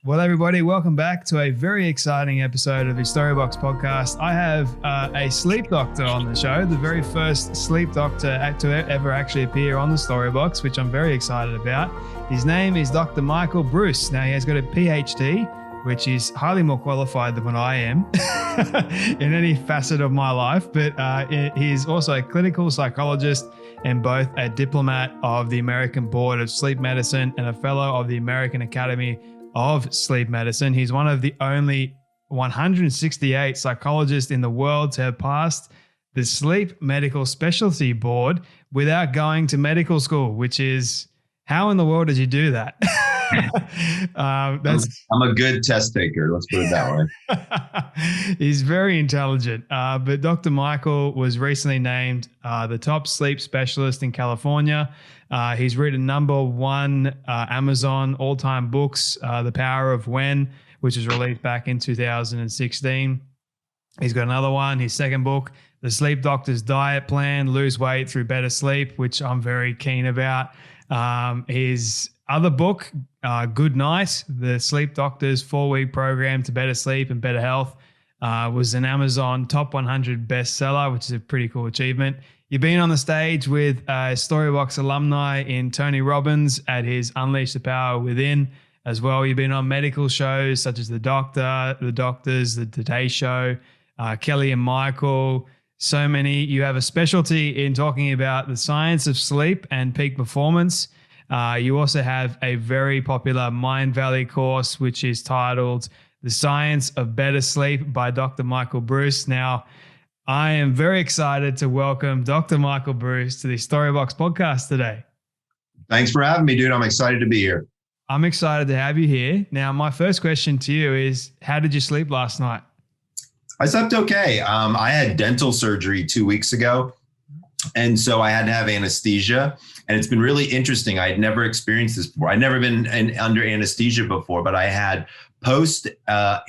Well, everybody, welcome back to a very exciting episode of the Storybox podcast. I have a sleep doctor on the show, the very first sleep doctor to ever actually appear on the Storybox, which I'm very excited about. His name is Dr. Michael Breus. Now, he has got a Ph.D, which is highly more qualified than what I am in any facet of my life, but he's also a clinical psychologist and both a diplomat of the American Board of Sleep Medicine and a fellow of the American Academy of Sleep Medicine. He's one of the only 168 psychologists in the world to have passed the Sleep Medical Specialty Board without going to medical school, which is, how in the world did you do that? I'm a good test taker. Let's put it that way. He's very intelligent. But Dr. Michael was recently named the top sleep specialist in California. He's written number one Amazon all-time books, The Power of When, which was released back in 2016. He's got another one, his second book, The Sleep Doctor's Diet Plan, Lose Weight Through Better Sleep, which I'm very keen about. His other book, Good Night, The Sleep Doctor's 4-week program to better sleep and better health, was an Amazon top 100 bestseller, which is a pretty cool achievement. You've been on the stage with Storybox alumni in Tony Robbins at his Unleash the Power Within as well. You've been on medical shows such as The Doctor, The Doctors, The Today Show, Kelly and Michael, so many. You have a specialty in talking about the science of sleep and peak performance. You also have a very popular Mind Valley course, which is titled The Science of Better Sleep by Dr. Michael Breus. Now, I am very excited to welcome Dr. Michael Breus to the Storybox podcast today. Thanks for having me, dude. I'm excited to be here. I'm excited to have you here. Now, my first question to you is, how did you sleep last night? I slept okay. I had dental surgery 2 weeks ago, and so I had to have anesthesia. And it's been really interesting. I had never experienced this before. I'd never been under anesthesia before, but I had post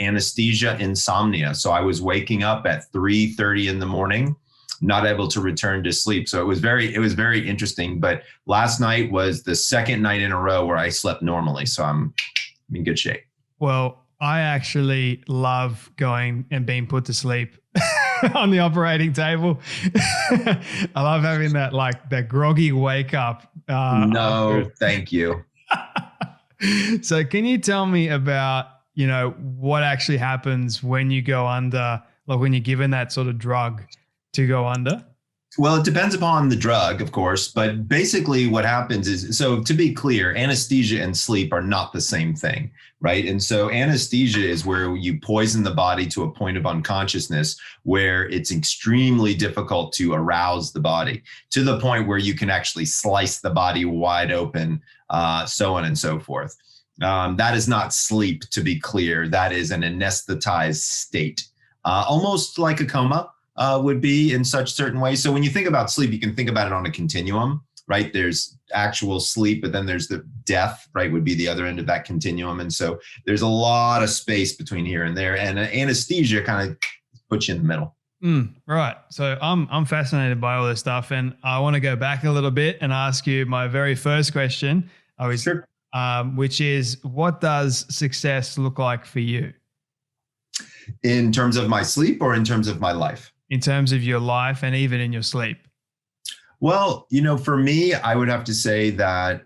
anesthesia insomnia. So I was waking up at 3:30 in the morning, not able to return to sleep. So it was very interesting. But last night was the second night in a row where I slept normally. So I'm in good shape. Well, I actually love going and being put to sleep on the operating table. I love having that groggy wake up. No, thank you. So can you tell me about, what actually happens when you go under, like when you're given that sort of drug to go under? Well, it depends upon the drug, of course, but basically what happens is, so to be clear, anesthesia and sleep are not the same thing, right? And so anesthesia is where you poison the body to a point of unconsciousness where it's extremely difficult to arouse the body to the point where you can actually slice the body wide open, so on and so forth. That is not sleep, to be clear. That is an anesthetized state, almost like a coma. Would be in such certain ways. So when you think about sleep, you can think about it on a continuum, right? There's actual sleep, but then there's the death, right? Would be the other end of that continuum. And so there's a lot of space between here and there. And anesthesia kind of puts you in the middle. Right. So I'm fascinated by all this stuff. And I want to go back a little bit and ask you my very first question, Sure. Which is, what does success look like for you? In terms of my sleep or in terms of my life? In terms of your life and even in your sleep? Well, for me, I would have to say that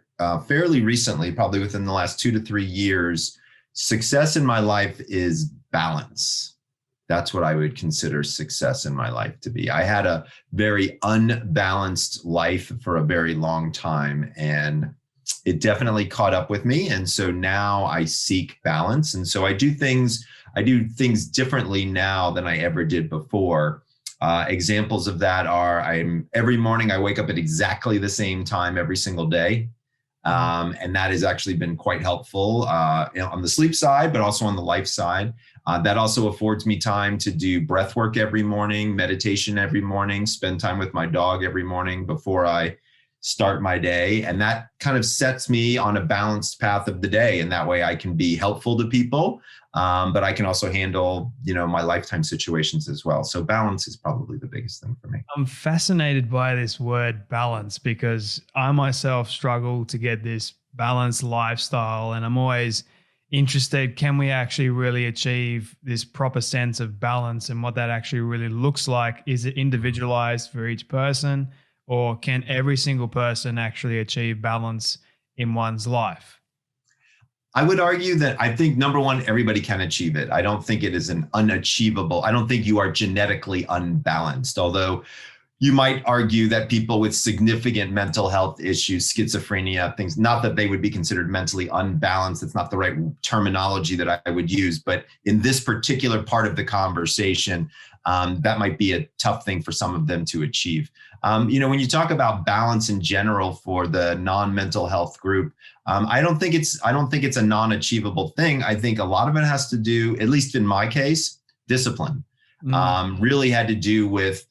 fairly recently, probably within the last 2 to 3 years, success in my life is balance. That's what I would consider success in my life to be. I had a very unbalanced life for a very long time, and it definitely caught up with me. And so now I seek balance. And so I do things differently now than I ever did before. Examples of that are every morning I wake up at exactly the same time every single day. And that has actually been quite helpful on the sleep side, but also on the life side. That also affords me time to do breath work every morning, meditation every morning, spend time with my dog every morning before I start my day. And that kind of sets me on a balanced path of the day. And that way I can be helpful to people, but I can also handle, my lifetime situations as well. So balance is probably the biggest thing for me. I'm fascinated by this word balance because I myself struggle to get this balanced lifestyle. And I'm always interested, can we actually really achieve this proper sense of balance and what that actually really looks like? Is it individualized for each person, or can every single person actually achieve balance in one's life? I would argue that I think number one, everybody can achieve it. I don't think it is an unachievable. I don't think you are genetically unbalanced, although you might argue that people with significant mental health issues, schizophrenia, things, not that they would be considered mentally unbalanced. It's not the right terminology that I would use, but in this particular part of the conversation, that might be a tough thing for some of them to achieve. When you talk about balance in general for the non-mental health group, I don't think it's a non-achievable thing. I think a lot of it has to do, at least in my case, discipline. Really had to do with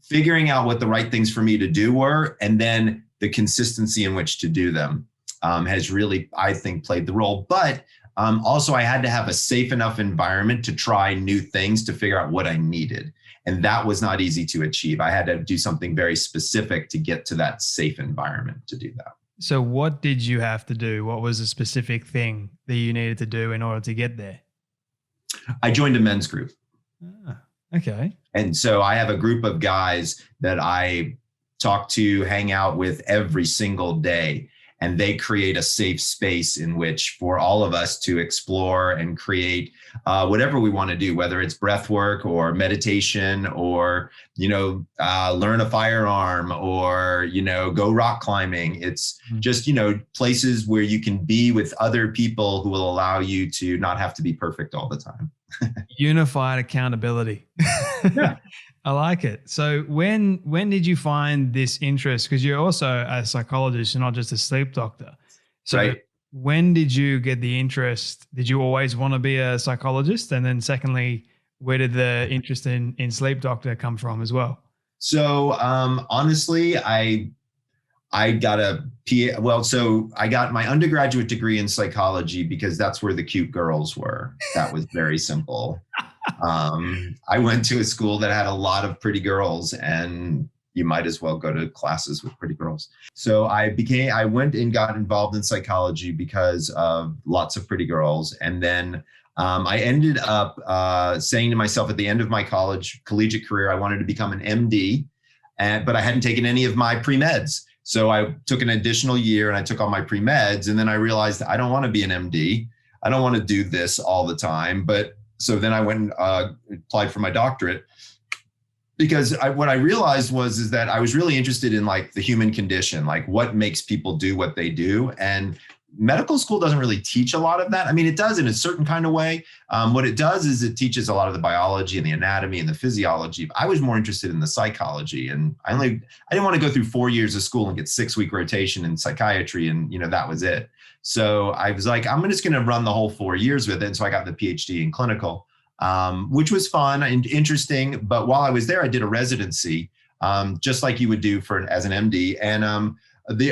figuring out what the right things for me to do were, and then the consistency in which to do them has really, I think, played the role. But also I had to have a safe enough environment to try new things to figure out what I needed. And that was not easy to achieve. I had to do something very specific to get to that safe environment to do that. So what did you have to do? What was the specific thing that you needed to do in order to get there? I joined a men's group. Okay. And so I have a group of guys that I talk to, hang out with every single day. And they create a safe space in which for all of us to explore and create whatever we want to do, whether it's breath work or meditation or, learn a firearm or, go rock climbing. It's just, places where you can be with other people who will allow you to not have to be perfect all the time. Unified accountability. Yeah. I like it. So when did you find this interest? Because you're also a psychologist, you're not just a sleep doctor. So right. When did you get the interest? Did you always want to be a psychologist? And then secondly, where did the interest in sleep doctor come from as well? So honestly, I got I got my undergraduate degree in psychology because that's where the cute girls were. That was very simple. I went to a school that had a lot of pretty girls, and you might as well go to classes with pretty girls. So I went and got involved in psychology because of lots of pretty girls. And then I ended up saying to myself at the end of my collegiate career, I wanted to become an MD, but I hadn't taken any of my pre-meds. So I took an additional year and I took all my pre-meds. And then I realized I don't want to be an MD. I don't want to do this all the time. So then I went and applied for my doctorate because what I realized is that I was really interested in like the human condition, like what makes people do what they do. And medical school doesn't really teach a lot of that. I mean, it does in a certain kind of way. What it does is it teaches a lot of the biology and the anatomy and the physiology. I was more interested in the psychology, and I didn't want to go through 4 years of school and get 6-week rotation in psychiatry. And, that was it. So I was like, I'm just going to run the whole 4 years with it. And so I got the Ph.D. in clinical, which was fun and interesting. But while I was there, I did a residency, just like you would do as an MD. And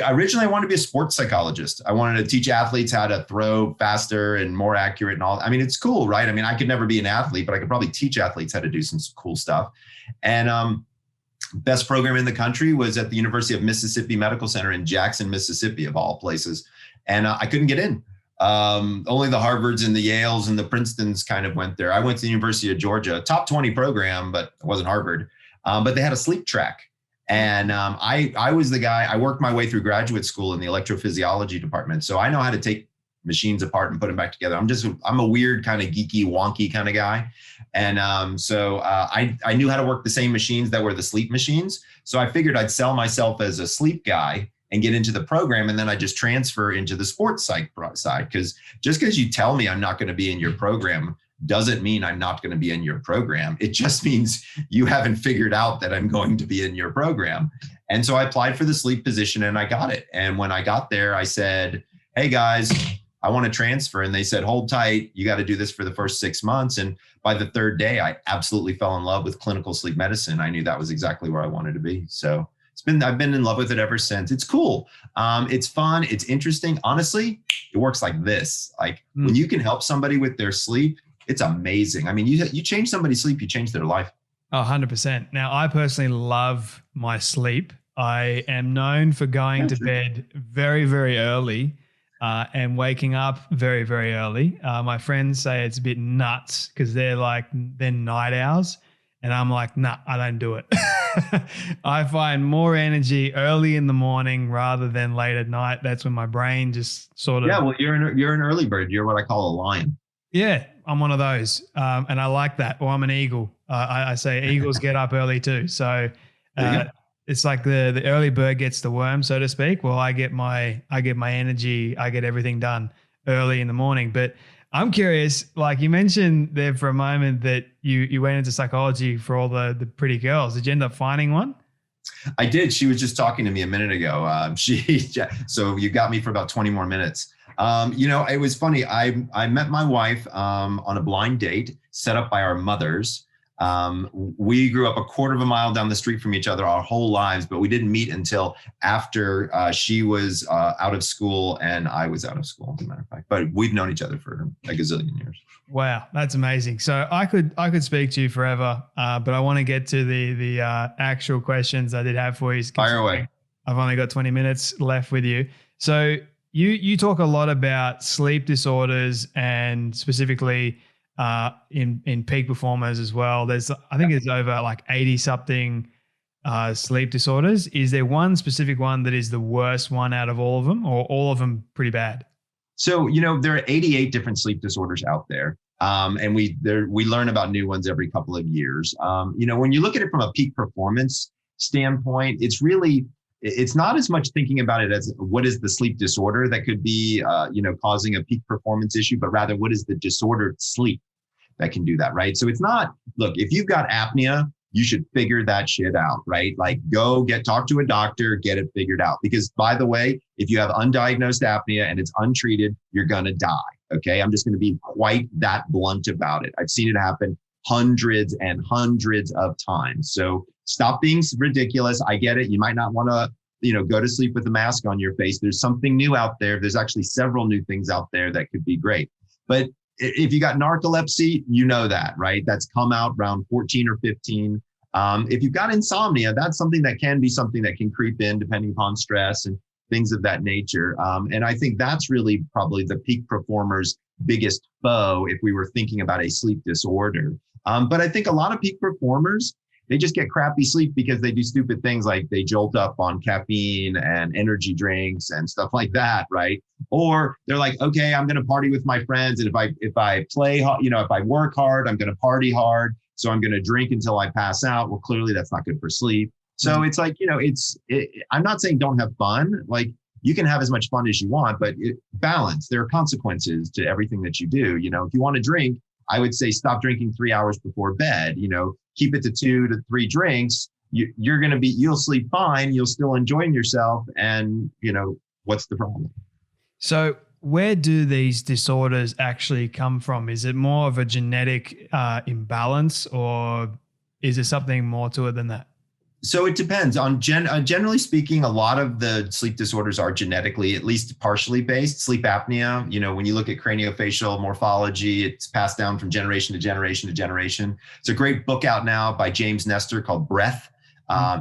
originally I wanted to be a sports psychologist. I wanted to teach athletes how to throw faster and more accurate and all. I mean, it's cool, right? I mean, I could never be an athlete, but I could probably teach athletes how to do some cool stuff. And best program in the country was at the University of Mississippi Medical Center in Jackson, Mississippi, of all places. And I couldn't get in. Only the Harvards and the Yales and the Princetons kind of went there. I went to the University of Georgia, top 20 program, but it wasn't Harvard. But they had a sleep track. And I was the guy, I worked my way through graduate school in the electrophysiology department. So I know how to take machines apart and put them back together. I'm a weird kind of geeky, wonky kind of guy. And so I knew how to work the same machines that were the sleep machines. So I figured I'd sell myself as a sleep guy and get into the program. And then I just transfer into the sports psych side. Because just because you tell me I'm not going to be in your program doesn't mean I'm not going to be in your program. It just means you haven't figured out that I'm going to be in your program. And so I applied for the sleep position and I got it. And when I got there, I said, hey guys, I want to transfer. And they said, hold tight. You got to do this for the first 6 months. And by the third day, I absolutely fell in love with clinical sleep medicine. I knew that was exactly where I wanted to be. So I've been in love with it ever since. It's cool. It's fun. It's interesting. Honestly, it works like this. Like when you can help somebody with their sleep, it's amazing. I mean, you change somebody's sleep, you change their life. 100%. Now, I personally love my sleep. I am known for going to bed very, very early. and waking up very, very early. My friends say it's a bit nuts because they're night owls. And I'm like, nah, I don't do it. I find more energy early in the morning rather than late at night. That's when my brain just sort of. Yeah, well, you're an early bird. You're what I call a lion. Yeah, I'm one of those. And I like that. Or I'm an eagle. I say eagles get up early too. So it's like the early bird gets the worm, so to speak. Well, I get my energy, I get everything done early in the morning. But I'm curious, like you mentioned there for a moment that you went into psychology for all the pretty girls. Did you end up finding one? I did. She was just talking to me a minute ago. So you got me for about 20 more minutes. It was funny. I met my wife on a blind date set up by our mothers. We grew up a quarter of a mile down the street from each other our whole lives, but we didn't meet until after she was out of school and I was out of school, as a matter of fact. But we've known each other for a gazillion years. Wow, that's amazing. So I could speak to you forever, but I want to get to the actual questions I did have for you. Fire away. I've only got 20 minutes left with you. So you talk a lot about sleep disorders and specifically in peak performers as well. I think there's over like 80 something sleep disorders. Is there one specific one that is the worst one out of all of them, or all of them pretty bad? So, there are 88 different sleep disorders out there. And we learn about new ones every couple of years. When you look at it from a peak performance standpoint, it's not as much thinking about it as what is the sleep disorder that could be, causing a peak performance issue, but rather what is the disordered sleep that can do that, right? So it's not, look, if you've got apnea, you should figure that shit out, right? Like talk to a doctor, get it figured out. Because by the way, if you have undiagnosed apnea and it's untreated, you're going to die. Okay. I'm just going to be quite that blunt about it. I've seen it happen hundreds and hundreds of times. So stop being ridiculous. I get it. You might not want to, go to sleep with a mask on your face. There's something new out there. There's actually several new things out there that could be great. But if you got narcolepsy, you know that, right? That's come out around 14 or 15. If you've got insomnia, that's something that can creep in depending upon stress and things of that nature. And I think that's really probably the peak performer's biggest foe if we were thinking about a sleep disorder. But I think a lot of peak performers, they just get crappy sleep because they do stupid things like they jolt up on caffeine and energy drinks and stuff like that, right? Or they're like, okay, I'm going to party with my friends. And if I play, if I work hard, I'm going to party hard. So I'm going to drink until I pass out. Well, clearly that's not good for sleep. So it's like, I'm not saying don't have fun. Like you can have as much fun as you want, but balance. There are consequences to everything that you do. If you want to drink, I would say stop drinking 3 hours before bed, keep it to 2 to 3 drinks. You'll sleep fine. You'll still enjoy yourself. And what's the problem? So where do these disorders actually come from? Is it more of a genetic imbalance, or is there something more to it than that? So it depends on generally speaking, a lot of the sleep disorders are genetically, at least partially based. Sleep apnea, when you look at craniofacial morphology, it's passed down from generation to generation to generation. It's a great book out now by James Nestor called Breath.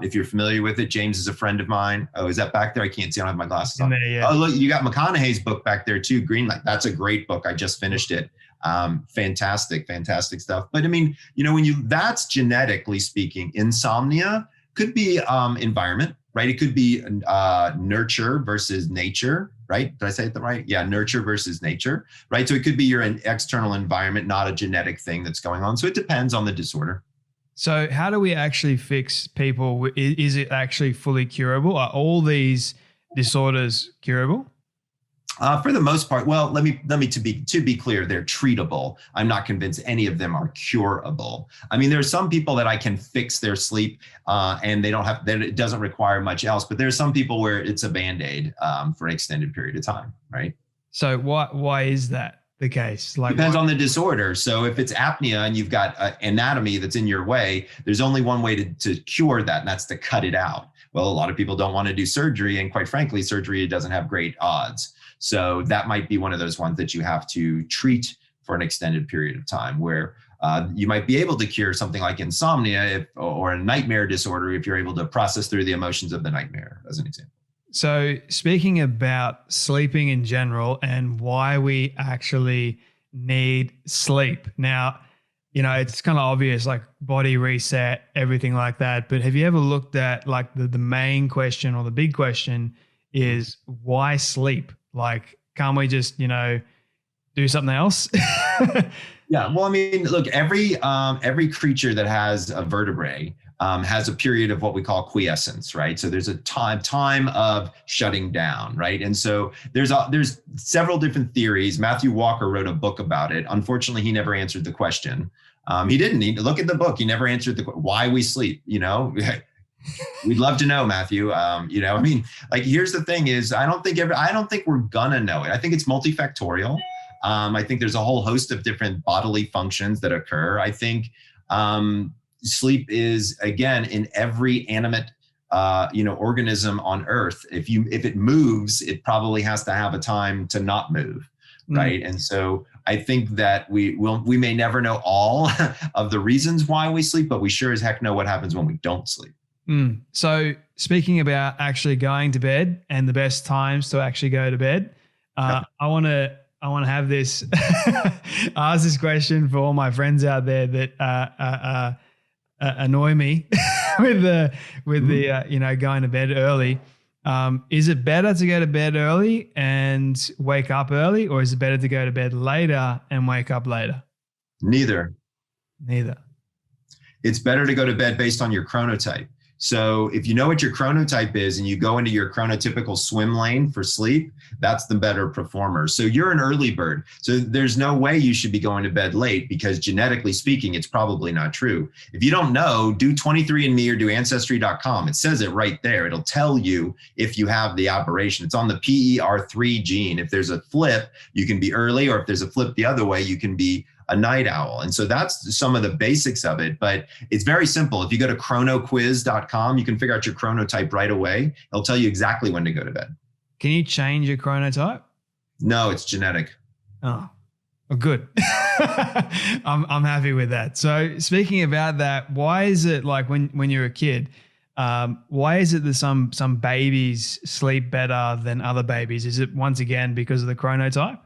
If you're familiar with it, James is a friend of mine. Oh, is that back there? I can't see. I don't have my glasses on. Yeah. Oh, look, you got McConaughey's book back there too. Greenlight. That's a great book. I just finished it. Fantastic stuff. But I mean, that's genetically speaking. Insomnia could be environment, right? It could be nurture versus nature, right? Did I say it right? Yeah, nurture versus nature, right? So it could be your external environment, not a genetic thing that's going on. So it depends on the disorder. So how do we actually fix people? Is it actually fully curable? Are all these disorders curable? For the most part, well, let me to be clear, they're treatable. I'm not convinced any of them are curable. I mean, there are some people that I can fix their sleep, and it doesn't require much else. But there's some people where it's a Band-Aid for an extended period of time, right? So why is that the case? Depends on the disorder. So if it's apnea and you've got anatomy that's in your way, there's only one way to cure that, and that's to cut it out. Well, a lot of people don't want to do surgery, and quite frankly, surgery doesn't have great odds. So that might be one of those ones that you have to treat for an extended period of time, where you might be able to cure something like insomnia or a nightmare disorder if you're able to process through the emotions of the nightmare, as an example. So speaking about sleeping in general and why we actually need sleep. Now, it's kind of obvious, like body reset, everything like that. But have you ever looked at like the main question or the big question is why sleep? Like, can't we just, do something else? Yeah. Well, I mean, look, every creature that has a vertebrae has a period of what we call quiescence, right? So there's a time of shutting down, right? And so there's several different theories. Matthew Walker wrote a book about it. Unfortunately, he never answered the question. He didn't need to look at the book. He never answered why we sleep. We'd love to know, Matthew. I mean, like, here's the thing: is I don't think we're gonna know it. I think it's multifactorial. I think there's a whole host of different bodily functions that occur. I think sleep is, again, in every animate organism on Earth. If it moves, it probably has to have a time to not move, right? And so I think that we may never know all of the reasons why we sleep, but we sure as heck know what happens when we don't sleep. So speaking about actually going to bed and the best times to actually go to bed, I want to have this ask this question for all my friends out there that annoy me with the going to bed early. Is it better to go to bed early and wake up early, or is it better to go to bed later and wake up later? Neither. It's better to go to bed based on your chronotype. So if you know what your chronotype is and you go into your chronotypical swim lane for sleep, that's the better performer. So you're an early bird. So there's no way you should be going to bed late, because genetically speaking, it's probably not true. If you don't know, do 23andMe or do Ancestry.com. It says it right there. It'll tell you if you have the aberration. It's on the PER3 gene. If there's a flip, you can be early, or if there's a flip the other way, you can be a night owl. And so that's some of the basics of it, but it's very simple. If you go to chronoquiz.com, you can figure out your chronotype right away. It'll tell you exactly when to go to bed. Can you change your chronotype? No, it's genetic. Oh, good. I'm happy with that. So speaking about that, why is it like when you're a kid, why is it that some babies sleep better than other babies? Is it once again because of the chronotype?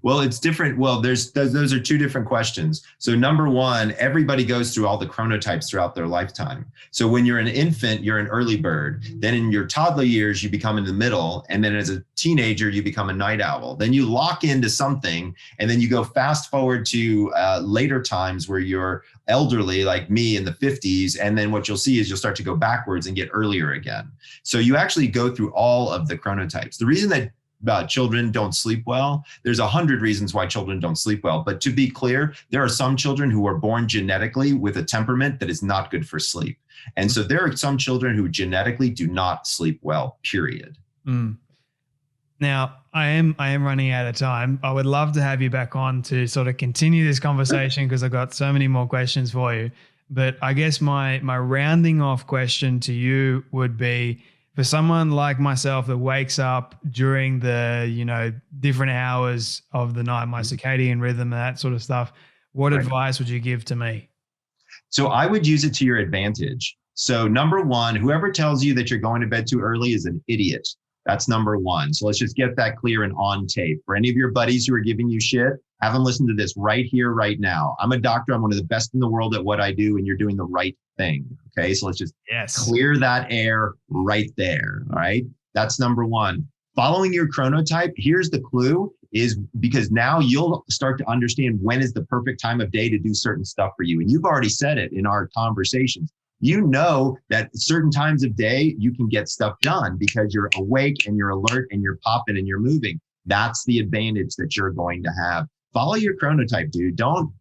Well, it's different. Well, those are two different questions. So number one, everybody goes through all the chronotypes throughout their lifetime. So when you're an infant, you're an early bird. Then in your toddler years, you become in the middle. And then as a teenager, you become a night owl. Then you lock into something, and then you go fast forward to later times where you're elderly, like me in the 50s. And then what you'll see is you'll start to go backwards and get earlier again. So you actually go through all of the chronotypes. The reason that children don't sleep well, there's 100 reasons why children don't sleep well. But to be clear, there are some children who are born genetically with a temperament that is not good for sleep. And so there are some children who genetically do not sleep well, period. Now, I am running out of time. I would love to have you back on to sort of continue this conversation, because I've got so many more questions for you. But I guess my rounding off question to you would be, for someone like myself that wakes up during the, different hours of the night, my circadian rhythm and that sort of stuff, what advice would you give to me? So I would use it to your advantage. So number one, whoever tells you that you're going to bed too early is an idiot. That's number one. So let's just get that clear and on tape. For any of your buddies who are giving you shit, have them listen to this right here, right now. I'm a doctor. I'm one of the best in the world at what I do, and you're doing the right thing. Okay. So let's just clear that air right there. All right. That's number one. Following your chronotype, here's the clue, is because now you'll start to understand when is the perfect time of day to do certain stuff for you. And you've already said it in our conversations. You know that certain times of day you can get stuff done because you're awake and you're alert and you're popping and you're moving. That's the advantage that you're going to have. Follow your chronotype, dude. Don't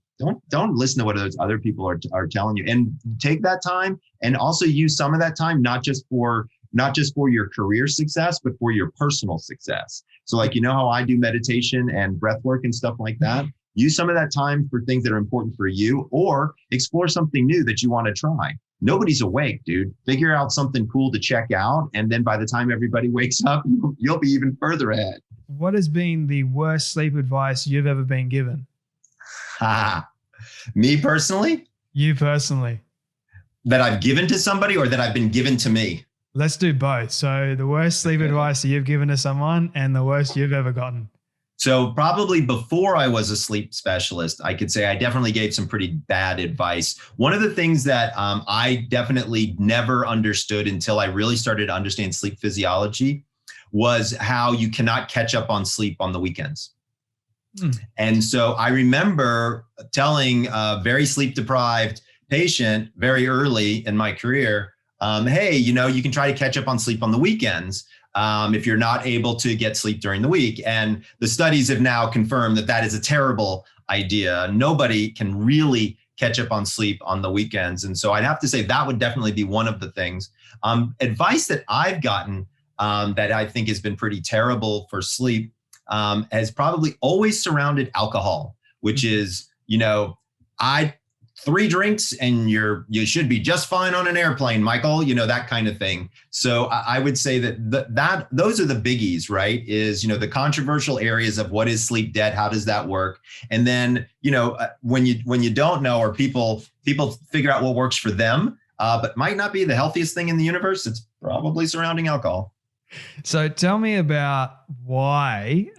listen to what those other people are telling you, and take that time and also use some of that time, not just for your career success, but for your personal success. So like, how I do meditation and breath work and stuff like that. Use some of that time for things that are important for you, or explore something new that you want to try. Nobody's awake, dude. Figure out something cool to check out. And then by the time everybody wakes up, you'll be even further ahead. What has been the worst sleep advice you've ever been given? Me personally? You personally. That I've given to somebody, or that I've been given to me? Let's do both. So the worst sleep advice that you've given to someone and the worst you've ever gotten. So probably before I was a sleep specialist, I could say I definitely gave some pretty bad advice. One of the things that I definitely never understood until I really started to understand sleep physiology was how you cannot catch up on sleep on the weekends. And so I remember telling a very sleep deprived patient very early in my career, hey, you can try to catch up on sleep on the weekends. If you're not able to get sleep during the week. And the studies have now confirmed that that is a terrible idea. Nobody can really catch up on sleep on the weekends. And so I'd have to say that would definitely be one of the things. Advice that I've gotten that I think has been pretty terrible for sleep has probably always surrounded alcohol, which is, 3 drinks and you should be just fine on an airplane, Michael, that kind of thing. So I would say that those are the biggies, right? Is, the controversial areas of what is sleep debt? How does that work? And then, when you don't know, or people figure out what works for them, but might not be the healthiest thing in the universe, it's probably surrounding alcohol. So tell me about why,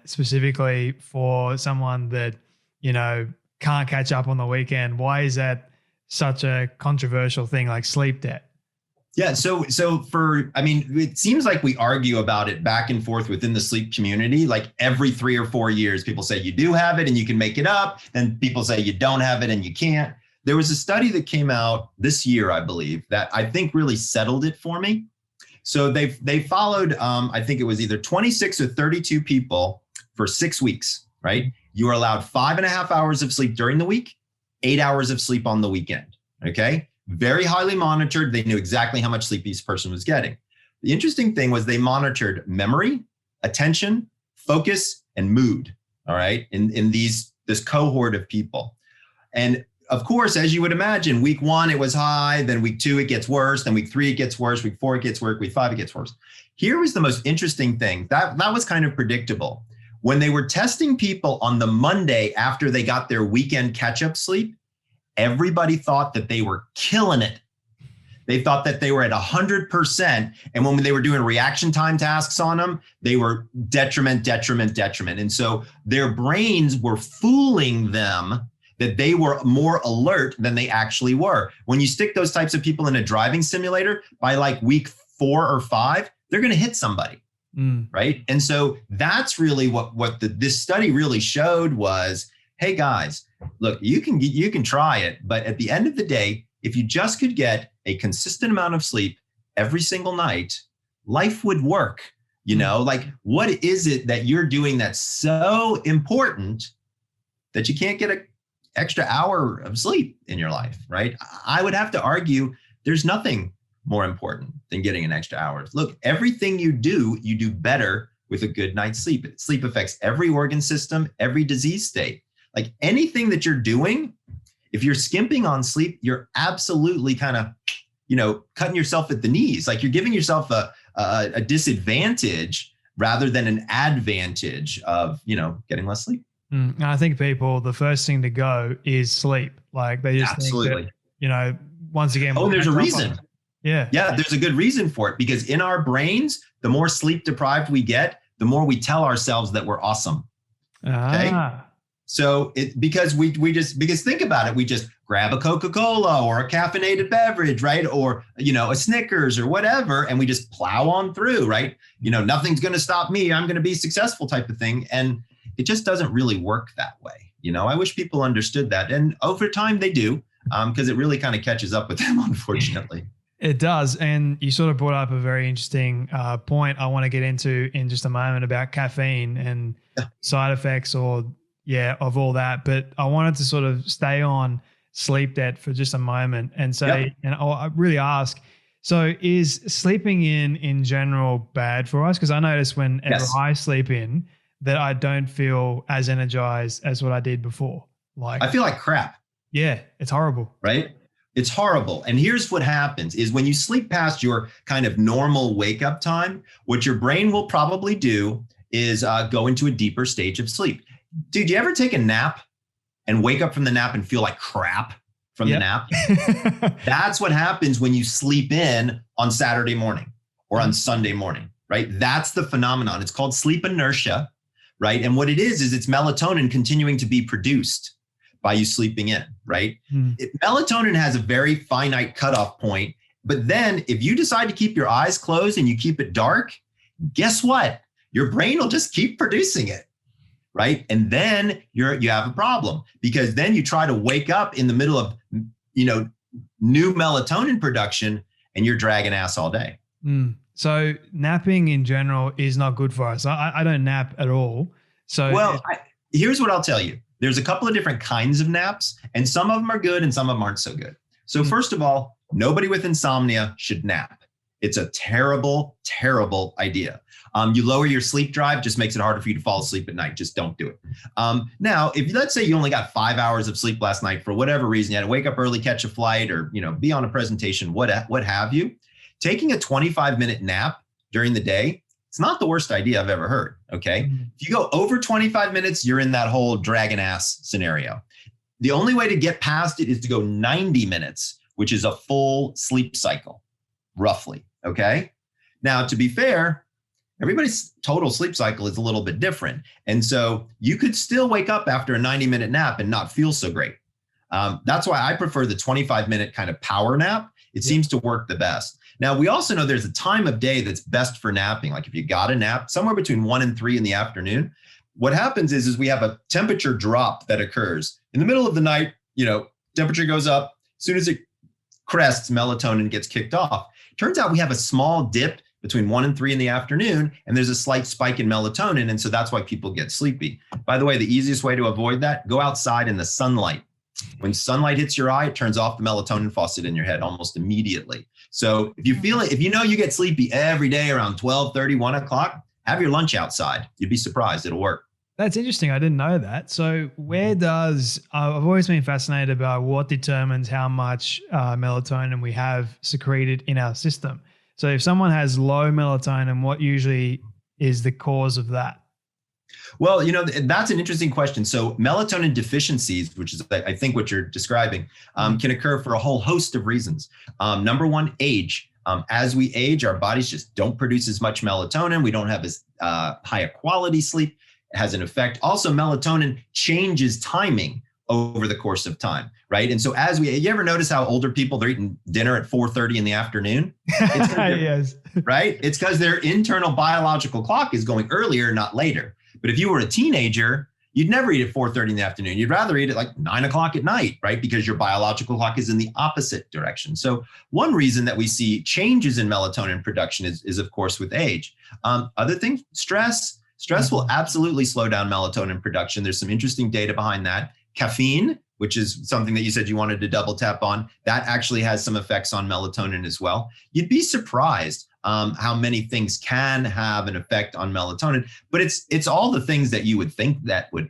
specifically for someone that, can't catch up on the weekend. Why is that such a controversial thing, like sleep debt? Yeah. So it seems like we argue about it back and forth within the sleep community. Like every 3 or 4 years, people say you do have it and you can make it up. And people say you don't have it and you can't. There was a study that came out this year, I believe, that I think really settled it for me. So they followed, I think it was either 26 or 32 people for 6 weeks, right? You are allowed 5.5 hours of sleep during the week, 8 hours of sleep on the weekend. Okay. Very highly monitored. They knew exactly how much sleep each person was getting. The interesting thing was they monitored memory, attention, focus, and mood. All right. In this cohort of people. And of course, as you would imagine, week 1, it was high. Then week 2, it gets worse. Then week 3, it gets worse. Week 4, it gets worse. Week 5, it gets worse. Here was the most interesting thing. That was kind of predictable. When they were testing people on the Monday after they got their weekend catch-up sleep, everybody thought that they were killing it. They thought that they were at 100%. And when they were doing reaction time tasks on them, they were detriment. And so their brains were fooling them that they were more alert than they actually were. When you stick those types of people in a driving simulator, by like week 4 or 5, they're going to hit somebody. Right. And so that's really what this study really showed was, hey, guys, look, you can try it. But at the end of the day, if you just could get a consistent amount of sleep every single night, life would work. Like, what is it that you're doing that's so important that you can't get an extra hour of sleep in your life? Right. I would have to argue there's nothing more important than getting an extra hour. Look, everything you do better with a good night's sleep. Sleep affects every organ system, every disease state. Like anything that you're doing, if you're skimping on sleep, you're absolutely kind of, cutting yourself at the knees. Like you're giving yourself a disadvantage rather than an advantage of, getting less sleep. And I think people, the first thing to go is sleep. Like they just think that, once again. Oh, there's a reason. Yeah. There's a good reason for it, because in our brains, the more sleep deprived we get, the more we tell ourselves that we're awesome. Okay. So because think about it, we just grab a Coca-Cola or a caffeinated beverage, right? Or, a Snickers or whatever, and we just plow on through, right? Nothing's going to stop me. I'm going to be successful type of thing. And it just doesn't really work that way. I wish people understood that. And over time they do, because it really kind of catches up with them, unfortunately. It does. And you sort of brought up a very interesting point I want to get into in just a moment about caffeine and side effects of all that. But I wanted to sort of stay on sleep debt for just a moment and say, and I really ask, so is sleeping in general bad for us? Because I notice whenever I sleep in that I don't feel as energized as what I did before. Like I feel like crap. Yeah, it's horrible. Right? It's horrible. And here's what happens is when you sleep past your kind of normal wake up time, what your brain will probably do is go into a deeper stage of sleep. Dude, you ever take a nap and wake up from the nap and feel like crap from the nap. That's what happens when you sleep in on Saturday morning or on Sunday morning, right? That's the phenomenon. It's called sleep inertia, right? And what it is it's melatonin continuing to be produced by you sleeping in, right? Melatonin has a very finite cutoff point, but then if you decide to keep your eyes closed and you keep it dark, guess what? Your brain will just keep producing it, right? And then you have a problem, because then you try to wake up in the middle of, new melatonin production and you're dragging ass all day. So napping in general is not good for us. I don't nap at all. So here's what I'll tell you. There's a couple of different kinds of naps, and some of them are good and some of them aren't so good. So first of all, nobody with insomnia should nap. It's a terrible, terrible idea. You lower your sleep drive, just makes it harder for you to fall asleep at night. Just don't do it. Now, if let's say you only got 5 hours of sleep last night for whatever reason, you had to wake up early, catch a flight, or be on a presentation, what have you, taking a 25-minute nap during the day, it's not the worst idea I've ever heard. Okay. If you go over 25 minutes, you're in that whole dragon ass scenario. The only way to get past it is to go 90 minutes, which is a full sleep cycle, roughly. Okay. Now, to be fair, everybody's total sleep cycle is a little bit different. And so you could still wake up after a 90-minute nap and not feel so great. That's why I prefer the 25-minute kind of power nap. It seems to work the best. Now, we also know there's a time of day that's best for napping. Like if you got a nap somewhere between 1 and 3 in the afternoon, what happens is we have a temperature drop that occurs in the middle of the night. Temperature goes up. As soon as it crests, melatonin gets kicked off. Turns out we have a small dip between 1 and 3 in the afternoon, and there's a slight spike in melatonin. And so that's why people get sleepy. By the way, the easiest way to avoid that, go outside in the sunlight. When sunlight hits your eye, it turns off the melatonin faucet in your head almost immediately. So if you feel it, if you get sleepy every day around 12:30, 1 o'clock, have your lunch outside. You'd be surprised. It'll work. That's interesting. I didn't know that. So where does, I've always been fascinated by what determines how much melatonin we have secreted in our system. So if someone has low melatonin, what usually is the cause of that? Well, that's an interesting question. So melatonin deficiencies, which is, I think, what you're describing, can occur for a whole host of reasons. Number one, age. As we age, our bodies just don't produce as much melatonin. We don't have as high a quality sleep. It has an effect. Also, melatonin changes timing over the course of time, right? And so you ever notice how older people, they're eating dinner at 4:30 in the afternoon? Yes. Right? It's because their internal biological clock is going earlier, not later. But if you were a teenager, you'd never eat at 4:30 in the afternoon. You'd rather eat at like 9 o'clock at night, right? Because your biological clock is in the opposite direction. So one reason that we see changes in melatonin production is of course, with age. Other things, stress. Stress will absolutely slow down melatonin production. There's some interesting data behind that. Caffeine, which is something that you said you wanted to double tap on, that actually has some effects on melatonin as well. You'd be surprised how many things can have an effect on melatonin, but it's all the things that you would think that would,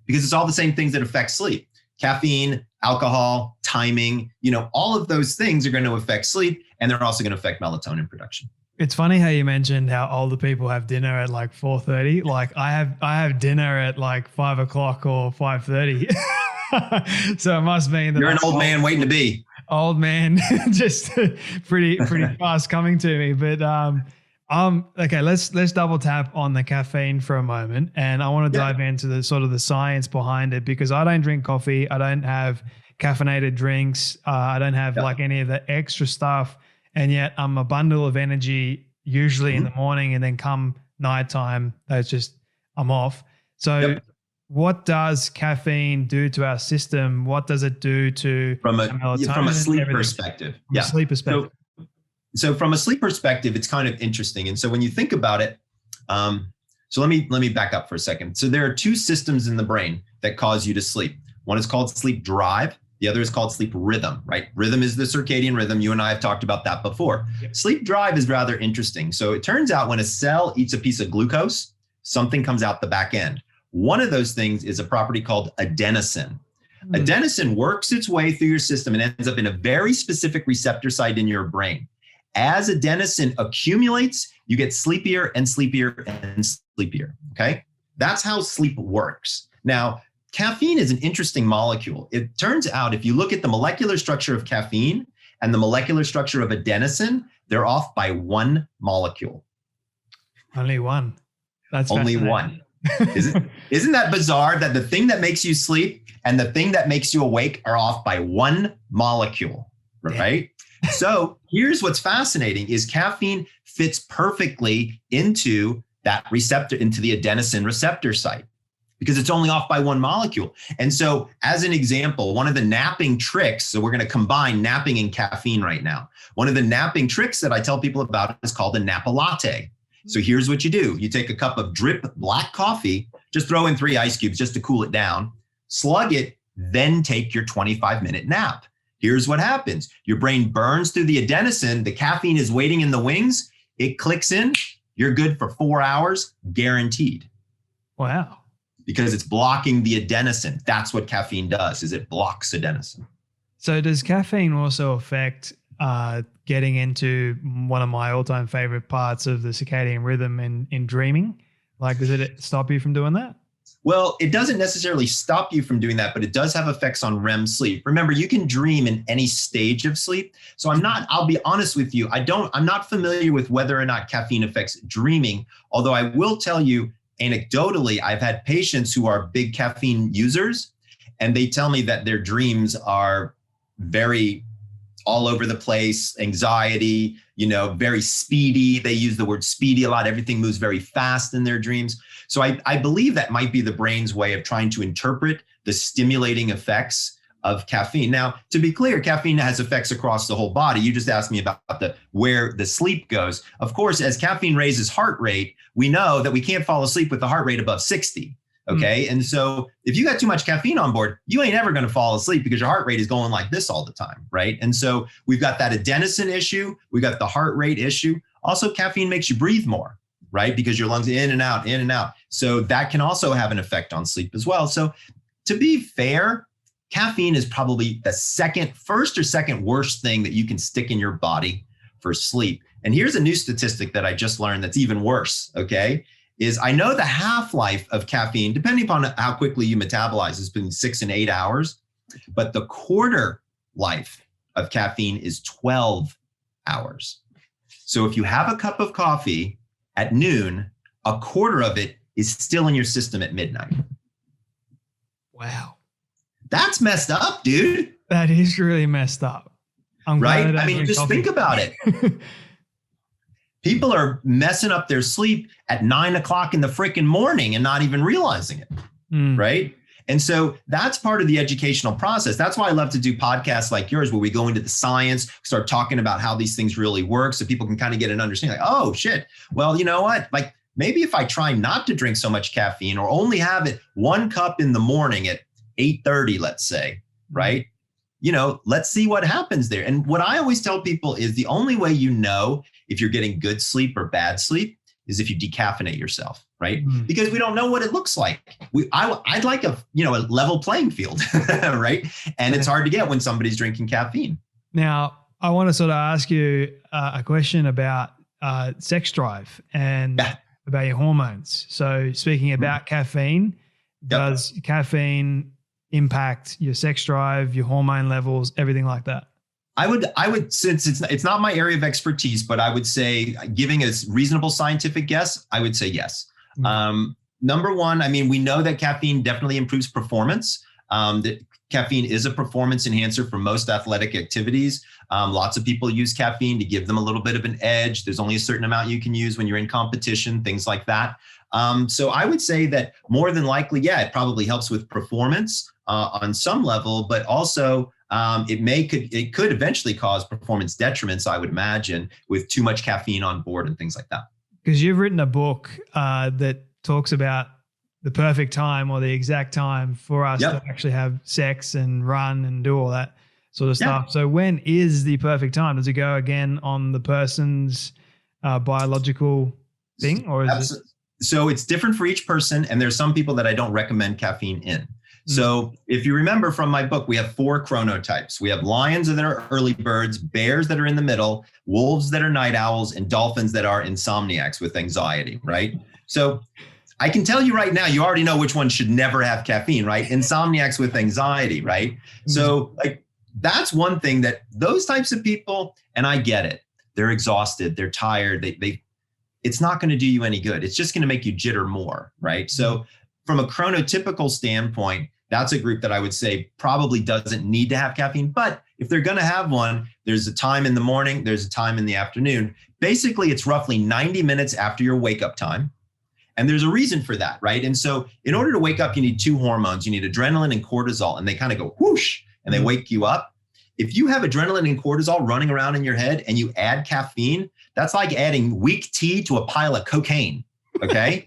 because it's all the same things that affect sleep. Caffeine, alcohol, timing, all of those things are going to affect sleep, and they're also going to affect melatonin production. It's funny how you mentioned how older people have dinner at like 4:30. Like I have dinner at like 5 o'clock or 5:30. So it must mean that you're an old man waiting to be. Old man, just pretty fast coming to me. But okay, let's double tap on the caffeine for a moment, and I want to dive into the sort of the science behind it, because I don't drink coffee, I don't have caffeinated drinks, I don't have like any of the extra stuff, and yet I'm a bundle of energy usually in the morning, and then come nighttime, I'm off. So. What does caffeine do to our system? What does it do to melatonin? From a sleep perspective? From a sleep perspective. So from a sleep perspective, it's kind of interesting. And so when you think about it, so let me back up for a second. So there are two systems in the brain that cause you to sleep. One is called sleep drive. The other is called sleep rhythm, right? Rhythm is the circadian rhythm. You and I have talked about that before. Yep. Sleep drive is rather interesting. So it turns out when a cell eats a piece of glucose, something comes out the back end. One of those things is a property called adenosine. Adenosine works its way through your system and ends up in a very specific receptor site in your brain. As adenosine accumulates, you get sleepier and sleepier and sleepier, okay? That's how sleep works. Now, caffeine is an interesting molecule. It turns out if you look at the molecular structure of caffeine and the molecular structure of adenosine, they're off by one molecule. Only one. That's only one. Isn't that bizarre that the thing that makes you sleep and the thing that makes you awake are off by one molecule, right? So here's what's fascinating is caffeine fits perfectly into that receptor, into the adenosine receptor site, because it's only off by one molecule. And so as an example, one of the napping tricks, so we're going to combine napping and caffeine right now. One of the napping tricks that I tell people about is called a napa latte. So here's what you do. You take a cup of drip black coffee, just throw in 3 ice cubes just to cool it down, slug it, then take your 25-minute nap. Here's what happens. Your brain burns through the adenosine. The caffeine is waiting in the wings. It clicks in. You're good for 4 hours, guaranteed. Wow. Because it's blocking the adenosine. That's what caffeine does, is it blocks adenosine. So does caffeine also affect getting into one of my all-time favorite parts of the circadian rhythm in dreaming? Like, does it stop you from doing that? Well, it doesn't necessarily stop you from doing that, but it does have effects on REM sleep. Remember, you can dream in any stage of sleep. So I'll be honest with you, I'm not familiar with whether or not caffeine affects dreaming, although I will tell you anecdotally, I've had patients who are big caffeine users, and they tell me that their dreams are very all over the place, anxiety, very speedy. They use the word speedy a lot. Everything moves very fast in their dreams. So I believe that might be the brain's way of trying to interpret the stimulating effects of caffeine. Now, to be clear, caffeine has effects across the whole body. You just asked me about where the sleep goes. Of course, as caffeine raises heart rate, we know that we can't fall asleep with the heart rate above 60. Okay. And so if you got too much caffeine on board, you ain't ever going to fall asleep because your heart rate is going like this all the time. Right. And so we've got that adenosine issue. We got the heart rate issue. Also, caffeine makes you breathe more, right? Because your lungs in and out, in and out. So that can also have an effect on sleep as well. So to be fair, caffeine is probably the first or second worst thing that you can stick in your body for sleep. And here's a new statistic that I just learned that's even worse. Okay. Is I know the half-life of caffeine, depending upon how quickly you metabolize, is between 6 and 8 hours, but the quarter life of caffeine is 12 hours. So if you have a cup of coffee at noon, a quarter of it is still in your system at midnight. Wow. That's messed up, dude. That is really messed up. Right? I mean, just think about it. People are messing up their sleep at 9 o'clock in the freaking morning and not even realizing it, right? And so that's part of the educational process. That's why I love to do podcasts like yours, where we go into the science, start talking about how these things really work, so people can kind of get an understanding. Like, oh shit, well, you know what? Like maybe if I try not to drink so much caffeine, or only have it 1 cup in the morning at 8:30, let's say, right? Let's see what happens there. And what I always tell people is the only way you know if you're getting good sleep or bad sleep is if you decaffeinate yourself, right? Because we don't know what it looks like. I'd like a level playing field, right? And it's hard to get when somebody's drinking caffeine. Now, I want to sort of ask you a question about sex drive and about your hormones. So speaking about caffeine, does caffeine impact your sex drive, your hormone levels, everything like that? I would, since it's not my area of expertise, but I would say, giving a reasonable scientific guess, I would say yes. Number one, I mean, we know that caffeine definitely improves performance. That caffeine is a performance enhancer for most athletic activities. Lots of people use caffeine to give them a little bit of an edge. There's only a certain amount you can use when you're in competition, things like that. So I would say that more than likely, it probably helps with performance on some level, but also it could eventually cause performance detriments, I would imagine, with too much caffeine on board and things like that. Because you've written a book that talks about the perfect time, or the exact time for us to actually have sex and run and do all that sort of stuff. So when is the perfect time? Does it go again on the person's biological thing, or is it? So it's different for each person, and there's some people that I don't recommend caffeine in. So if you remember from my book, we have 4 chronotypes. We have lions that are early birds, bears that are in the middle, wolves that are night owls, and dolphins that are insomniacs with anxiety, right? So I can tell you right now, you already know which one should never have caffeine, right? Insomniacs with anxiety, right? So like that's one thing that those types of people, and I get it, they're exhausted, they're tired, it's not going to do you any good. It's just going to make you jitter more, right? So from a chronotypical standpoint, that's a group that I would say probably doesn't need to have caffeine. But if they're going to have one, there's a time in the morning, there's a time in the afternoon. Basically, it's roughly 90 minutes after your wake up time. And there's a reason for that, right? And so in order to wake up, you need two hormones. You need adrenaline and cortisol, and they kind of go whoosh, and they wake you up. If you have adrenaline and cortisol running around in your head and you add caffeine, that's like adding weak tea to a pile of cocaine, okay?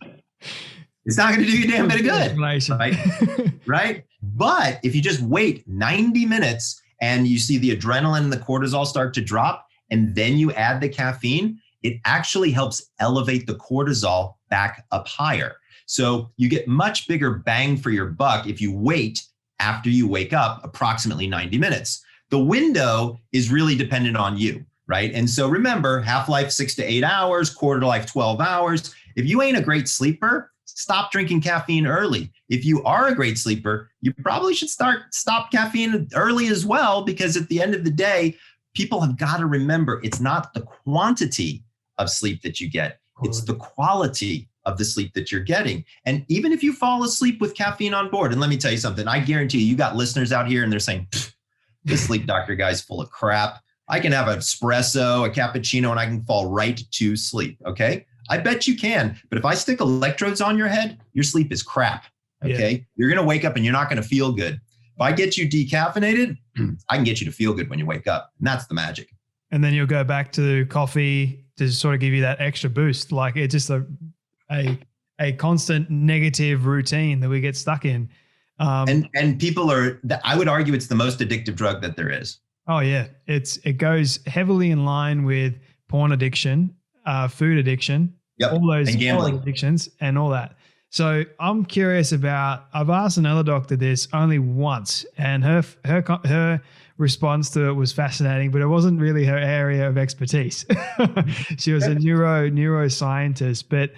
It's not going to do you a damn bit of good, right? Right? But if you just wait 90 minutes and you see the adrenaline and the cortisol start to drop, and then you add the caffeine, it actually helps elevate the cortisol back up higher. So you get much bigger bang for your buck if you wait after you wake up approximately 90 minutes. The window is really dependent on you, right? And so remember, half-life 6 to 8 hours, quarter life 12 hours. If you ain't a great sleeper, stop drinking caffeine early. If you are a great sleeper, you probably should stop caffeine early as well, because at the end of the day, people have got to remember it's not the quantity of sleep that you get, it's the quality of the sleep that you're getting. And even if you fall asleep with caffeine on board, and let me tell you something, I guarantee you got listeners out here and they're saying, this sleep doctor guy's full of crap. I can have an espresso, a cappuccino, and I can fall right to sleep, okay? I bet you can, but if I stick electrodes on your head, your sleep is crap, okay? Yeah. You're gonna wake up and you're not gonna feel good. If I get you decaffeinated, I can get you to feel good when you wake up, and that's the magic. And then you'll go back to coffee to sort of give you that extra boost. Like it's just a constant negative routine that we get stuck in. And people I would argue it's the most addictive drug that there is. Oh yeah. It goes heavily in line with porn addiction, food addiction, all those and gambling addictions and all that. So I'm curious I've asked another doctor this only once, and her response to it was fascinating, but it wasn't really her area of expertise. She was a neuroscientist, but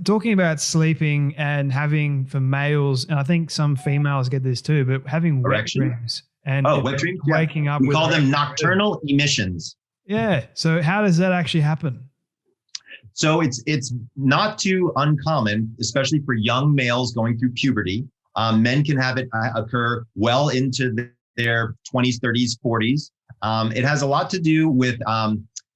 talking about sleeping and having for males, and I think some females get this too, but having wet dreams and wet dreams, waking up. We call them nocturnal emissions. Yeah. So how does that actually happen? So it's not too uncommon, especially for young males going through puberty. Men can have it occur well into their 20s, 30s, 40s. It has a lot to do with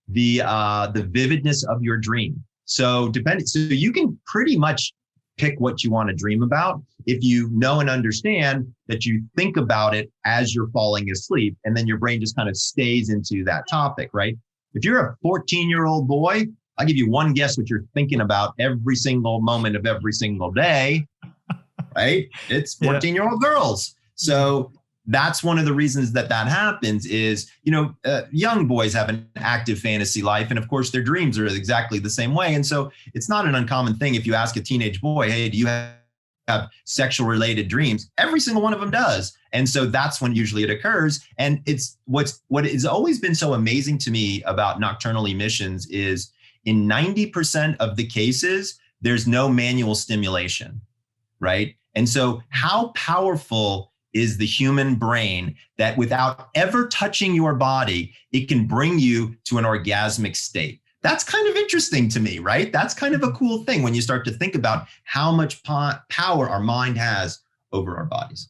the vividness of your dream. So you can pretty much pick what you want to dream about if you know and understand that you think about it as you're falling asleep, and then your brain just kind of stays into that topic, right? If you're a 14-year-old boy, I'll give you one guess what you're thinking about every single moment of every single day, right? It's 14-year-old girls. So that's one of the reasons that happens is, young boys have an active fantasy life. And of course, their dreams are exactly the same way. And so it's not an uncommon thing if you ask a teenage boy, hey, do you have sexual related dreams? Every single one of them does. And so that's when usually it occurs. And it's what has always been so amazing to me about nocturnal emissions is in 90% of the cases, there's no manual stimulation, right? And so how powerful is the human brain that without ever touching your body, it can bring you to an orgasmic state? That's kind of interesting to me, right? That's kind of a cool thing when you start to think about how much power our mind has over our bodies.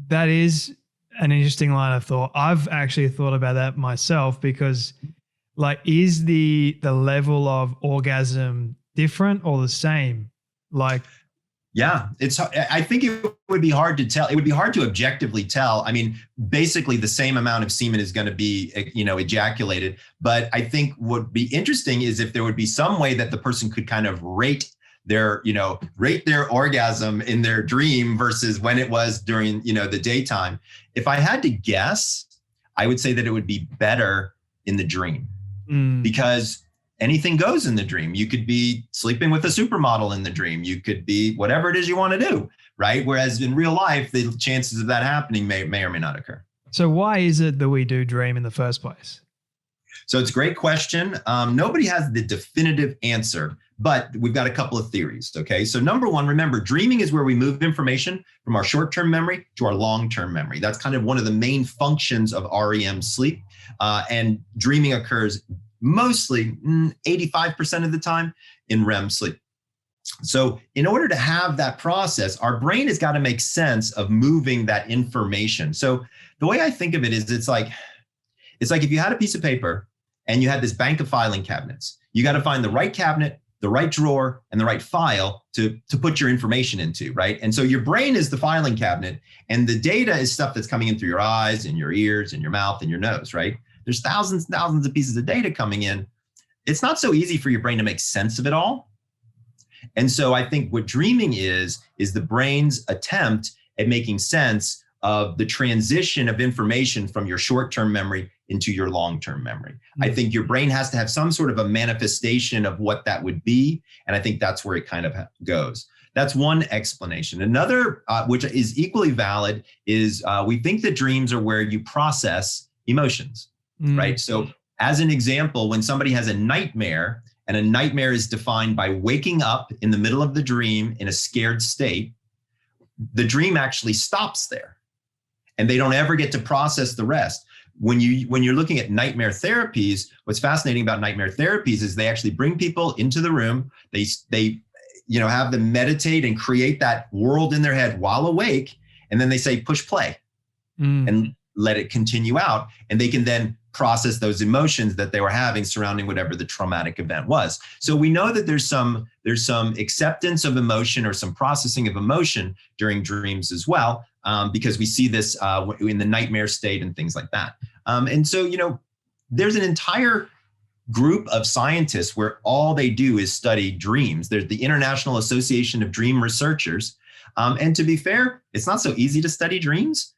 That is an interesting line of thought. I've actually thought about that myself because is the level of orgasm different or the same? Yeah, I think it would be hard to tell. It would be hard to objectively tell. I mean, basically the same amount of semen is going to be, ejaculated. But I think what would be interesting is if there would be some way that the person could kind of rate their orgasm in their dream versus when it was during, the daytime. If I had to guess, I would say that it would be better in the dream because anything goes in the dream. You could be sleeping with a supermodel in the dream. You could be whatever it is you want to do, right? Whereas in real life, the chances of that happening may or may not occur. So why is it that we do dream in the first place? So it's a great question. Nobody has the definitive answer, But we've got a couple of theories, okay? So number one, remember, dreaming is where we move information from our short-term memory to our long-term memory. That's kind of one of the main functions of REM sleep. And dreaming occurs mostly 85% of the time in REM sleep. So in order to have that process, our brain has got to make sense of moving that information. So the way I think of it is it's like if you had a piece of paper and you had this bank of filing cabinets, you got to find the right cabinet, the right drawer, and the right file to put your information into, right? And so your brain is the filing cabinet, and the data is stuff that's coming in through your eyes and your ears and your mouth and your nose, right? There's thousands and thousands of pieces of data coming in. It's not so easy for your brain to make sense of it all. And so I think what dreaming is the brain's attempt at making sense of the transition of information from your short-term memory into your long-term memory. Mm-hmm. I think your brain has to have some sort of a manifestation of what that would be. And I think that's where it kind of goes. That's one explanation. Another, which is equally valid, is we think that dreams are where you process emotions, right? So as an example, when somebody has a nightmare, and a nightmare is defined by waking up in the middle of the dream in a scared state, the dream actually stops there. And they don't ever get to process the rest. When you're looking at nightmare therapies, what's fascinating about nightmare therapies is they actually bring people into the room. They have them meditate and create that world in their head while awake. And then they say, push play and let it continue out. And they can then process those emotions that they were having surrounding whatever the traumatic event was. So we know that there's some acceptance of emotion or some processing of emotion during dreams as well, because we see this in the nightmare state and things like that. And so, there's an entire group of scientists where all they do is study dreams. There's the International Association of Dream Researchers. And to be fair, it's not so easy to study dreams.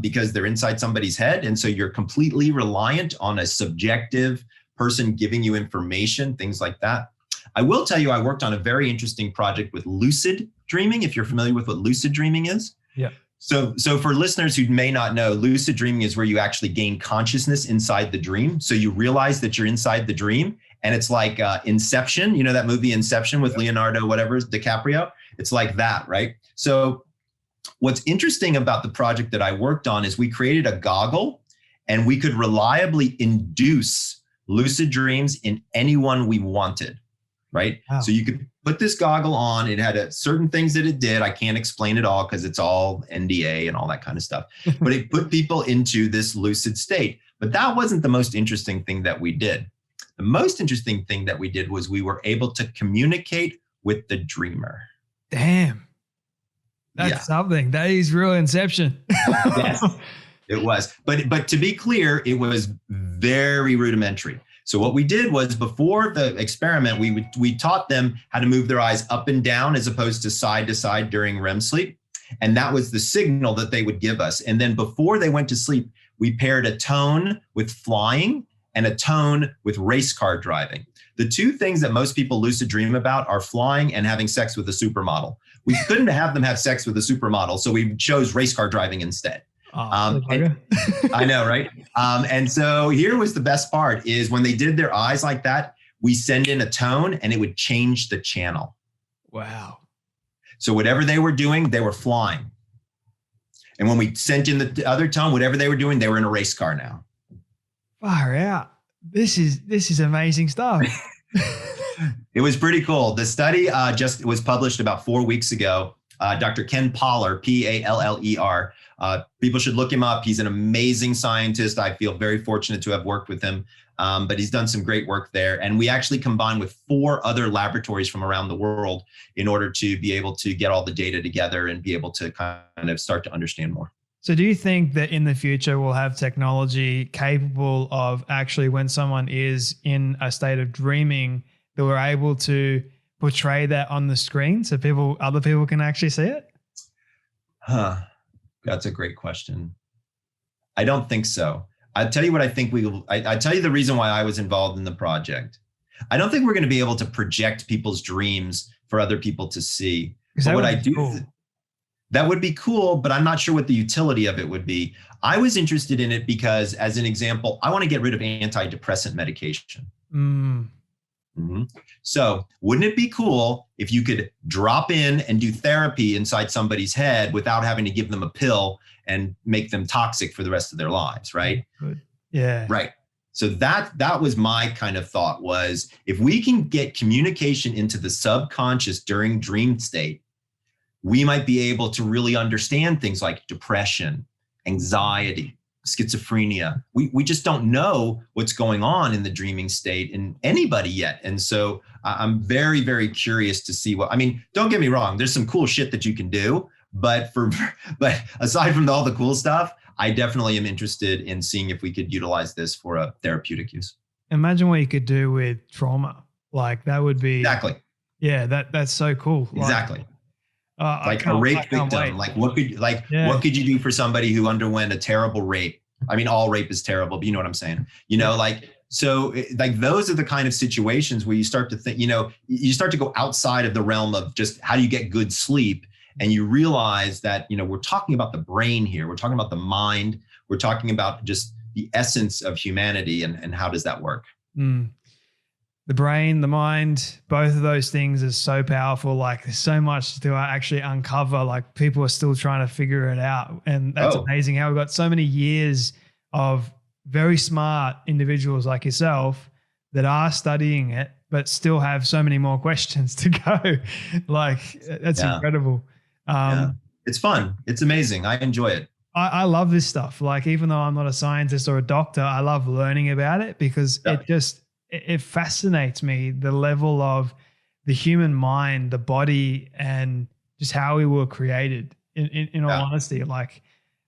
Because they're inside somebody's head. And so you're completely reliant on a subjective person giving you information, things like that. I will tell you, I worked on a very interesting project with lucid dreaming, if you're familiar with what lucid dreaming is. Yeah. So for listeners who may not know, lucid dreaming is where you actually gain consciousness inside the dream. So you realize that you're inside the dream, and it's like Inception, that movie Inception with Leonardo, whatever, DiCaprio. It's like that, right? So what's interesting about the project that I worked on is we created a goggle, and we could reliably induce lucid dreams in anyone we wanted, right? Wow. So you could put this goggle on. It had certain things that it did. I can't explain it all because it's all NDA and all that kind of stuff, but it put people into this lucid state. But that wasn't the most interesting thing that we did. The most interesting thing that we did was we were able to communicate with the dreamer. Damn. That's something. That is real Inception. Yes, it was. But to be clear, it was very rudimentary. So what we did was, before the experiment, we taught them how to move their eyes up and down as opposed to side during REM sleep. And that was the signal that they would give us. And then before they went to sleep, we paired a tone with flying and a tone with race car driving. The two things that most people lucid dream about are flying and having sex with a supermodel. We couldn't have them have sex with a supermodel, so we chose race car driving instead. I know, right? And so here was the best part, is when they did their eyes like that, we send in a tone and it would change the channel. Wow. So whatever they were doing, they were flying. And when we sent in the other tone, whatever they were doing, they were in a race car now. Far out. This is amazing stuff. It was pretty cool. The study just was published about 4 weeks ago. Dr. Ken Paller, Paller. People should look him up. He's an amazing scientist. I feel very fortunate to have worked with him, but he's done some great work there. And we actually combined with 4 other laboratories from around the world in order to be able to get all the data together and be able to kind of start to understand more. So do you think that in the future we'll have technology capable of actually, when someone is in a state of dreaming, that we're able to portray that on the screen so other people can actually see it? That's a great question. I don't think so. I'll tell you what I think I tell you the reason why I was involved in the project. I don't think we're going to be able to project people's dreams for other people to see. But what I do, cool. That would be cool, but I'm not sure what the utility of it would be. I was interested in it because, as an example, I want to get rid of antidepressant medication. Mhm. So wouldn't it be cool if you could drop in and do therapy inside somebody's head without having to give them a pill and make them toxic for the rest of their lives, right? Good. Yeah. Right. So that was my kind of thought, was if we can get communication into the subconscious during dream state, we might be able to really understand things like depression, anxiety, schizophrenia. We just don't know what's going on in the dreaming state in anybody yet. And so I'm very, very curious to see what, I mean, don't get me wrong, there's some cool shit that you can do, but aside from all the cool stuff, I definitely am interested in seeing if we could utilize this for a therapeutic use. Imagine what you could do with trauma. Like that would be Exactly. Yeah, that's so cool. Exactly. Like a rape victim. Like what could you do for somebody who underwent a terrible rape? I mean, all rape is terrible, but you know what I'm saying? So those are the kind of situations where you start to think, you start to go outside of the realm of just how do you get good sleep. And you realize that, we're talking about the brain here. We're talking about the mind. We're talking about just the essence of humanity and how does that work? The brain, the mind, both of those things are so powerful. Like there's so much to actually uncover. Like people are still trying to figure it out. And that's amazing how we've got so many years of very smart individuals like yourself that are studying it, but still have so many more questions to go. Like that's incredible. It's fun. It's amazing. I enjoy it. I love this stuff. Like, even though I'm not a scientist or a doctor, I love learning about it because it fascinates me, the level of the human mind, the body, and just how we were created in all honesty, like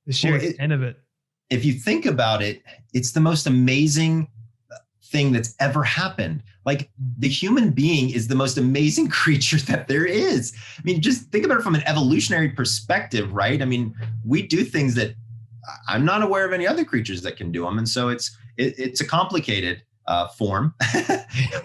the sheer extent of it. If you think about it, it's the most amazing thing that's ever happened. Like the human being is the most amazing creature that there is. I mean, just think about it from an evolutionary perspective, right? I mean, we do things that I'm not aware of any other creatures that can do them. And so it's a complicated form.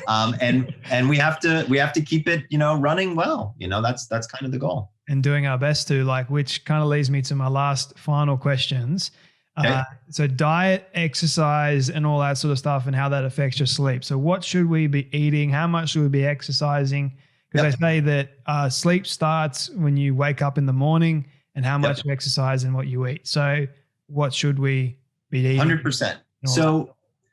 And we have to keep it, running well. That's kind of the goal. And doing our best to, like, which kind of leads me to my last final questions. Okay. So diet, exercise, and all that sort of stuff, and how that affects your sleep. So what should we be eating? How much should we be exercising? Because they say that sleep starts when you wake up in the morning, and how much you exercise and what you eat. So what should we be eating? 100%.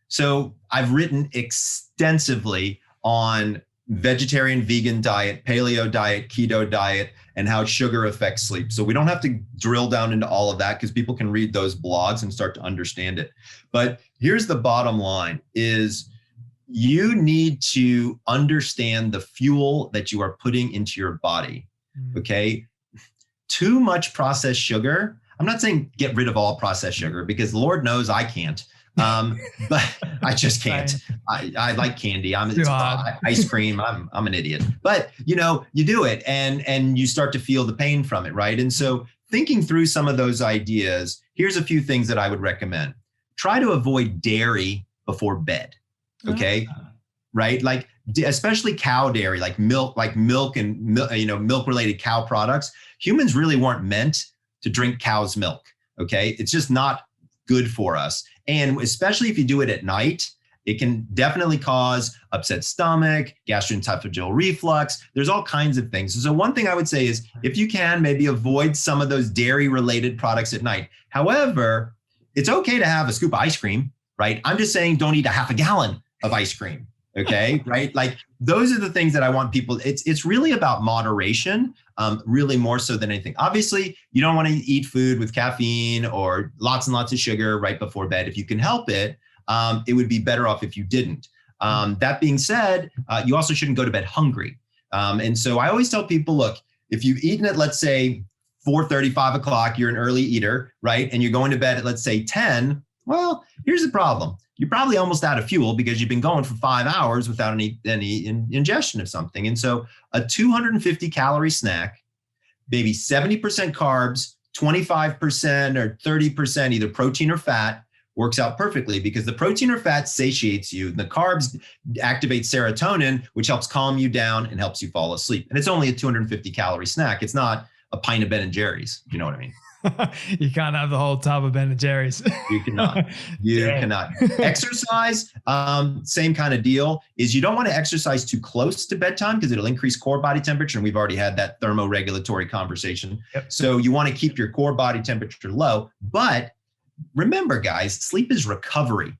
So I've written extensively on vegetarian, vegan diet, paleo diet, keto diet, and how sugar affects sleep. So we don't have to drill down into all of that because people can read those blogs and start to understand it. But here's the bottom line is you need to understand the fuel that you are putting into your body. Okay. Too much processed sugar. I'm not saying get rid of all processed sugar because Lord knows I can't. But I just can't. I like candy. Ice cream. I'm an idiot. But you do it and you start to feel the pain from it, right? And so thinking through some of those ideas, here's a few things that I would recommend. Try to avoid dairy before bed. Okay. Right? Like especially cow dairy, like milk and milk related cow products. Humans really weren't meant to drink cow's milk. Okay. It's just not good for us. And especially if you do it at night, it can definitely cause upset stomach, gastroesophageal reflux. There's all kinds of things. So one thing I would say is if you can, maybe avoid some of those dairy related products at night. However, it's okay to have a scoop of ice cream, right? I'm just saying don't eat a half a gallon of ice cream. Okay. Right. Like those are the things that I want people. It's really about moderation, really more so than anything. Obviously, you don't want to eat food with caffeine or lots and lots of sugar right before bed. If you can help it, it would be better off if you didn't. That being said, you also shouldn't go to bed hungry. And so I always tell people, look, if you've eaten at, let's say 4:30, 5 o'clock, you're an early eater, right? And you're going to bed at, let's say 10. Well, here's the problem. You're probably almost out of fuel because you've been going for 5 hours without any ingestion of something. And so a 250 calorie snack, maybe 70% carbs, 25% or 30% either protein or fat works out perfectly because the protein or fat satiates you. The carbs activate serotonin, which helps calm you down and helps you fall asleep. And it's only a 250 calorie snack. It's not a pint of Ben and Jerry's. You know what I mean? You can't have the whole tub of Ben & Jerry's. You cannot. You Damn. cannot. Exercise, same kind of deal, is you don't want to exercise too close to bedtime because it'll increase core body temperature. And we've already had that thermoregulatory conversation. Yep. So you want to keep your core body temperature low. But remember, guys, sleep is recovery.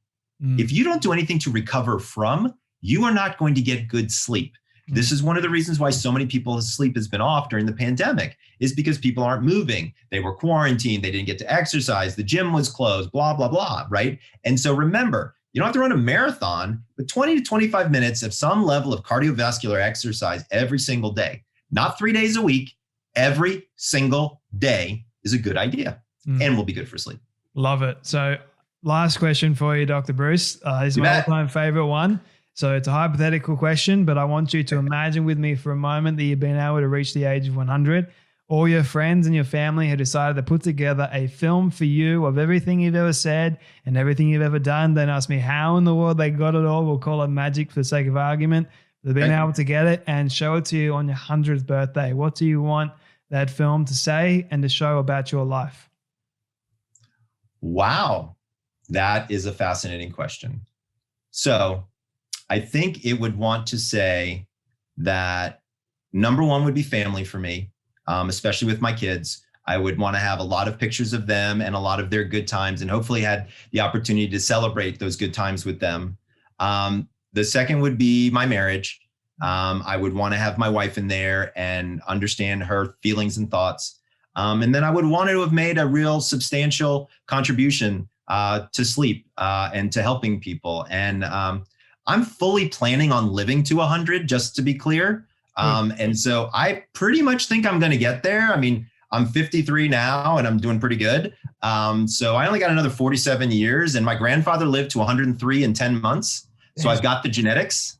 If you don't do anything to recover from, you are not going to get good sleep. This is one of the reasons why so many people's sleep has been off during the pandemic, is because people aren't moving. They were quarantined. They didn't get to exercise. The gym was closed, blah, blah, blah, right? And so remember, you don't have to run a marathon, but 20 to 25 minutes of some level of cardiovascular exercise every single day, not 3 days a week, every single day is a good idea and will be good for sleep. Love it. So last question for you, Dr. Breus. This is my all-time favorite one. So it's a hypothetical question, but I want you to imagine with me for a moment that you've been able to reach the age of 100. All your friends and your family have decided to put together a film for you of everything you've ever said and everything you've ever done. Don't ask me how in the world they got it all. We'll call it magic for the sake of argument. They've been able to get it and show it to you on your 100th birthday. What do you want that film to say and to show about your life? Wow. That is a fascinating question. So I think it would want to say that number one would be family for me, especially with my kids. I would want to have a lot of pictures of them and a lot of their good times, and hopefully had the opportunity to celebrate those good times with them. The second would be my marriage. I would want to have my wife in there and understand her feelings and thoughts. And then I would want to have made a real substantial contribution to sleep and to helping people. And I'm fully planning on living to 100, just to be clear. And so I pretty much think I'm going to get there. I mean, I'm 53 now and I'm doing pretty good. So I only got another 47 years, and my grandfather lived to 103 in 10 months. So I've got the genetics.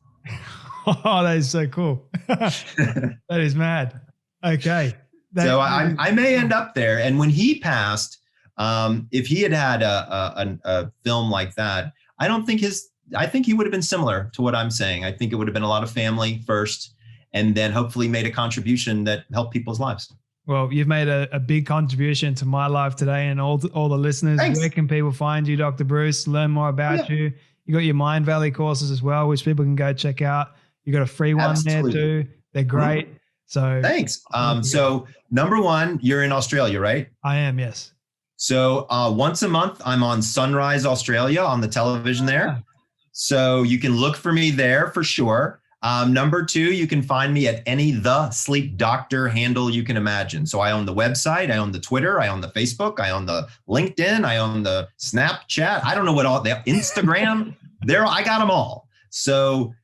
Oh, that is so cool. That is mad. Okay. So I may end up there. And when he passed, if he had a film like that, I think he would have been similar to what I'm saying. I think it would have been a lot of family first, and then hopefully made a contribution that helped people's lives. Well, you've made a big contribution to my life today and all the listeners. Thanks. Where can people find you, Dr. Breus, learn more about you? You got your Mind Valley courses as well, which people can go check out. You got a free one there too. They're great. So thanks. So number one, you're in Australia, right? I am, yes. So once a month, I'm on Sunrise Australia on the television there. So you can look for me there for sure. Number two, you can find me at any The Sleep Doctor handle you can imagine. So I own the website, I own the Twitter, I own the Facebook, I own the LinkedIn, I own the Snapchat. I don't know what all the Instagram. I got them all. So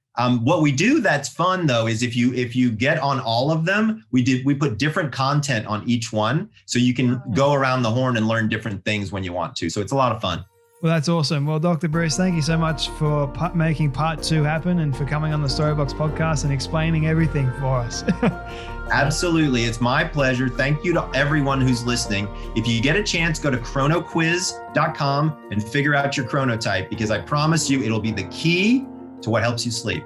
what we do that's fun though is if you get on all of them, we put different content on each one, so you can go around the horn and learn different things when you want to. So it's a lot of fun. Well, that's awesome. Well, Dr. Breus, thank you so much for making part 2 happen and for coming on the Storybox podcast and explaining everything for us. Absolutely. It's my pleasure. Thank you to everyone who's listening. If you get a chance, go to chronoquiz.com and figure out your chronotype, because I promise you it'll be the key to what helps you sleep.